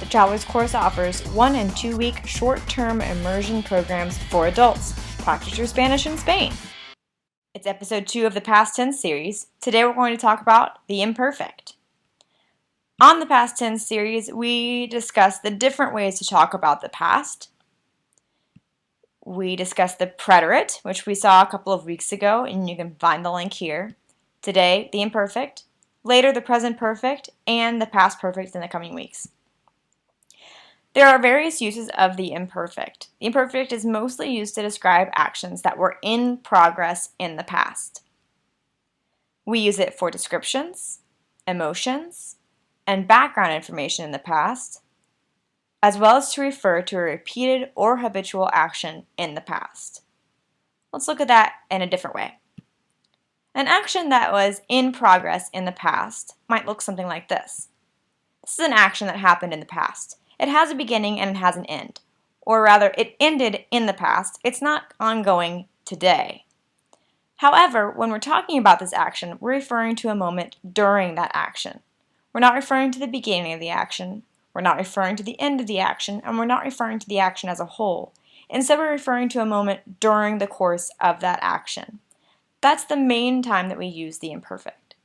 The Travelers course offers 1- and 2-week short-term immersion programs for adults. Practice your Spanish in Spain. It's episode 2 of the Past Tense series. Today we're going to talk about the imperfect. On the Past Tense series, we discuss the different ways to talk about the past. We discussed the preterite, which we saw a couple of weeks ago, and you can find the link here. Today, the imperfect. Later, the present perfect, and the past perfect in the coming weeks. There are various uses of the imperfect. The imperfect is mostly used to describe actions that were in progress in the past. We use it for descriptions, emotions, and background information in the past, as well as to refer to a repeated or habitual action in the past. Let's look at that in a different way. An action that was in progress in the past might look something like this. This is an action that happened in the past. It has a beginning and it has an end. Or rather, it ended in the past. It's not ongoing today. However, when we're talking about this action, we're referring to a moment during that action. We're not referring to the beginning of the action. We're not referring to the end of the action, and we're not referring to the action as a whole. Instead, we're referring to a moment during the course of that action. That's the main time that we use the imperfect.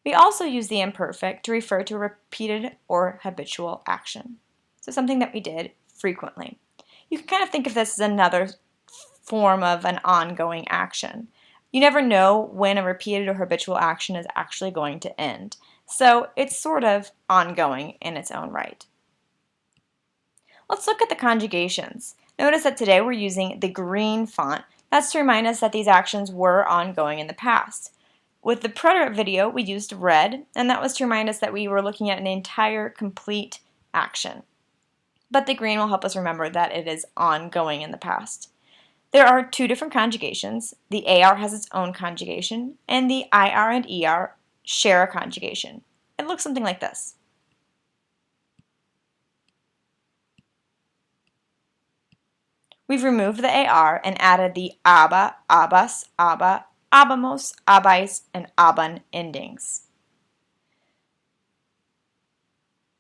We also use the imperfect to refer to a repeated or habitual action. So something that we did frequently. You can kind of think of this as another form of an ongoing action. You never know when a repeated or habitual action is actually going to end. So it's sort of ongoing in its own right. Let's look at the conjugations. Notice that today we're using the green font. That's to remind us that these actions were ongoing in the past. With the Preterite video, we used red, and that was to remind us that we were looking at an entire, complete action. But the green will help us remember that it is ongoing in the past. There are 2 different conjugations. The AR has its own conjugation, and the IR and ER share a conjugation. It looks something like this. We've removed the AR and added the ABA, ABAS, ABA, ABAMOS, ABAIS, and ABAN endings.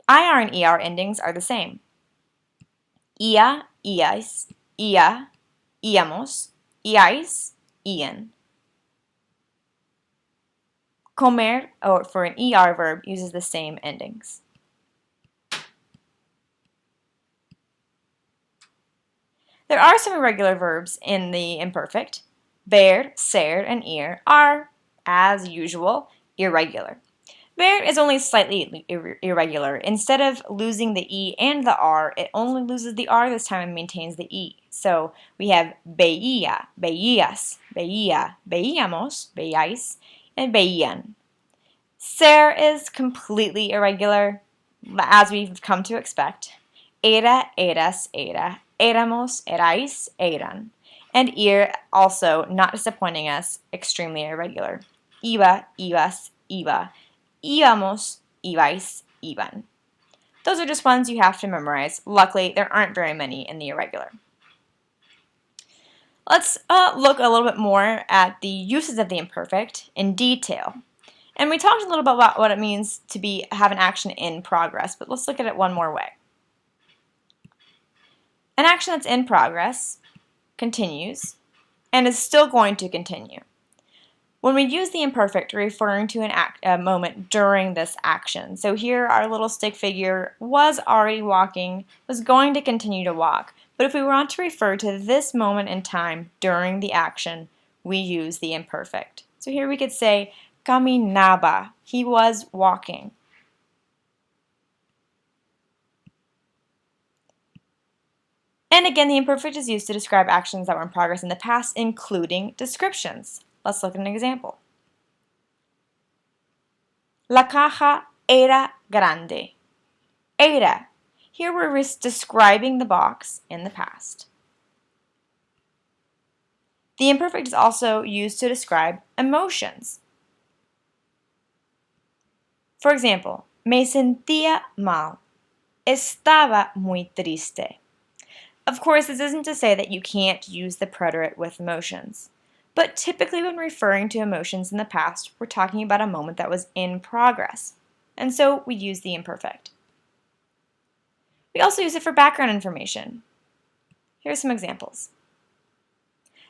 IR and ER endings are the same. IA, IAIS, IA, IAMOS, IAIS, IAN. Comer, or for an ER verb, uses the same endings. There are some irregular verbs in the imperfect. Ver, ser, and ir are, as usual, irregular. Ver is only slightly irregular. Instead of losing the E and the R, it only loses the R this time and maintains the E. So we have veía, veías, veía, veíamos, veíais, and veían. Ser is completely irregular, as we've come to expect. Era, eras, era, éramos, erais, eran. And ir, also, not disappointing us, extremely irregular. Iba, ibas, iba. Íbamos, ibais, iban. Those are just ones you have to memorize. Luckily, there aren't very many in the irregular. Let's look a little bit more at the uses of the imperfect in detail. And we talked a little bit about what it means to have an action in progress, but let's look at it one more way. An action that's in progress continues and is still going to continue. When we use the imperfect, we're referring to a moment during this action. So here our little stick figure was already walking, was going to continue to walk. But if we want to refer to this moment in time during the action, we use the imperfect. So here we could say, caminaba, he was walking. And again, the imperfect is used to describe actions that were in progress in the past, including descriptions. Let's look at an example. La caja era grande. Era. Here we're describing the box in the past. The imperfect is also used to describe emotions. For example, me sentía mal. Estaba muy triste. Of course, this isn't to say that you can't use the preterite with emotions. But typically when referring to emotions in the past, we're talking about a moment that was in progress. And so we use the imperfect. We also use it for background information. Here are some examples.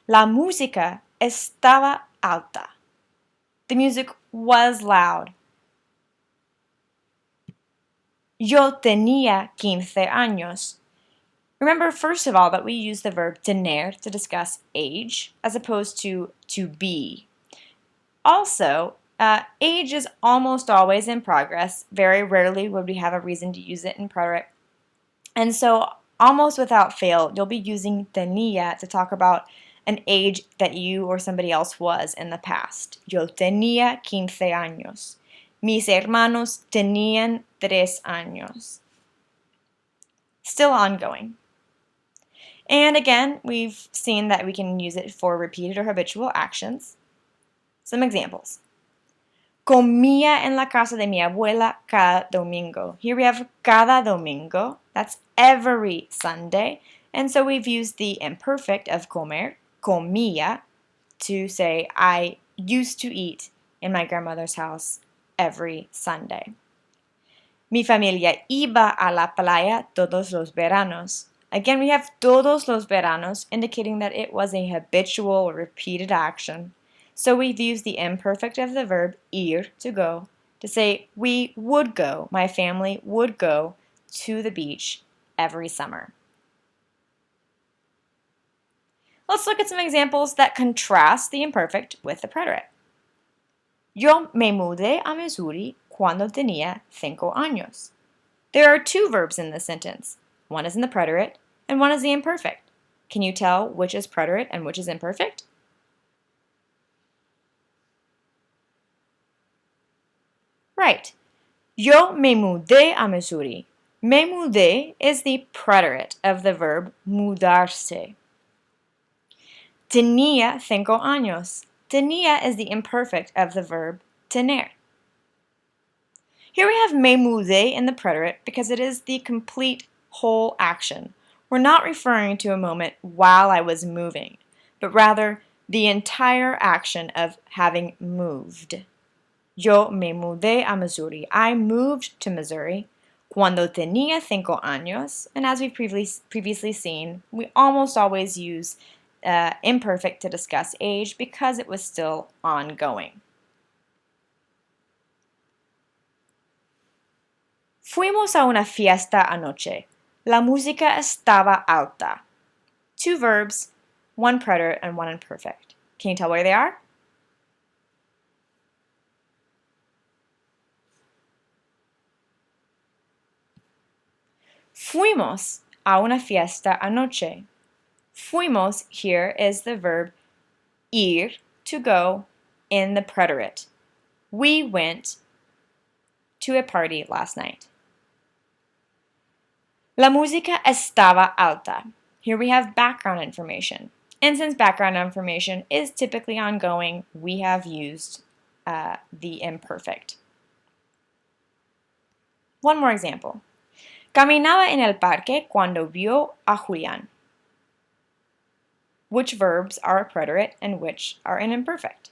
La música estaba alta. The music was loud. Yo tenía 15 años. Remember, first of all, that we use the verb tener to discuss age as opposed to be. Also, age is almost always in progress. Very rarely would we have a reason to use it in preterite. And so, almost without fail, you'll be using tenía to talk about an age that you or somebody else was in the past. Yo tenía 15 años. Mis hermanos tenían 3 años. Still ongoing. And again, we've seen that we can use it for repeated or habitual actions. Some examples. Comía en la casa de mi abuela cada domingo. Here we have cada domingo. That's every Sunday. And so we've used the imperfect of comer, comía, to say I used to eat in my grandmother's house every Sunday. Mi familia iba a la playa todos los veranos. Again, we have todos los veranos, indicating that it was a habitual or repeated action. So we've used the imperfect of the verb ir, to go, to say we would go, my family would go to the beach every summer. Let's look at some examples that contrast the imperfect with the preterite. Yo me mudé a Missouri cuando tenía 5 años. There are 2 verbs in this sentence. One is in the preterite, and one is the imperfect. Can you tell which is preterite and which is imperfect? Right. Yo me mudé a Missouri. Me mudé is the preterite of the verb mudarse. Tenía 5 años. Tenía is the imperfect of the verb tener. Here we have me mudé in the preterite because it is the complete whole action. We're not referring to a moment while I was moving, but rather the entire action of having moved. Yo me mudé a Missouri. I moved to Missouri cuando tenía 5 años, and as we've previously seen, we almost always use imperfect to discuss age because it was still ongoing. Fuimos a una fiesta anoche. La música estaba alta. 2 verbs, 1 preterite and 1 imperfect. Can you tell where they are? Fuimos a una fiesta anoche. Fuimos here is the verb ir, to go, in the preterite. We went to a party last night. La música estaba alta. Here we have background information. And since background information is typically ongoing, we have used the imperfect. One more example. Caminaba en el parque cuando vio a Julián. Which verbs are a preterite and which are an imperfect?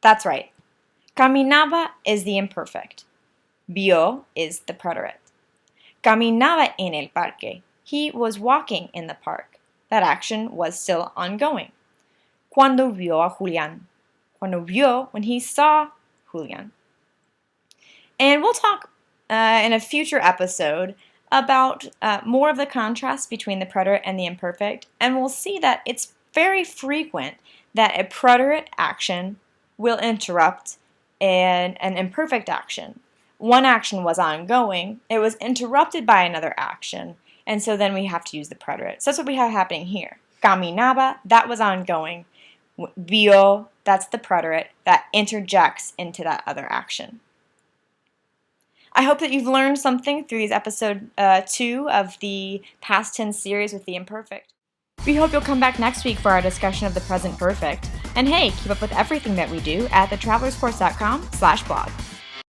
That's right. Caminaba is the imperfect. Vio is the preterite. Caminaba en el parque. He was walking in the park. That action was still ongoing. Cuando vio a Julián. Cuando vio, when he saw Julián. And we'll talk in a future episode about more of the contrast between the preterite and the imperfect, and we'll see that it's very frequent that a preterite action will interrupt an imperfect action. One action was ongoing, it was interrupted by another action, and so then we have to use the preterite. So that's what we have happening here. Caminaba, that was ongoing. Vio, that's the preterite that interjects into that other action. I hope that you've learned something through these episode 2 of the past tense series with the imperfect. We hope you'll come back next week for our discussion of the present perfect. And hey, keep up with everything that we do at thetravelerscourse.com/blog.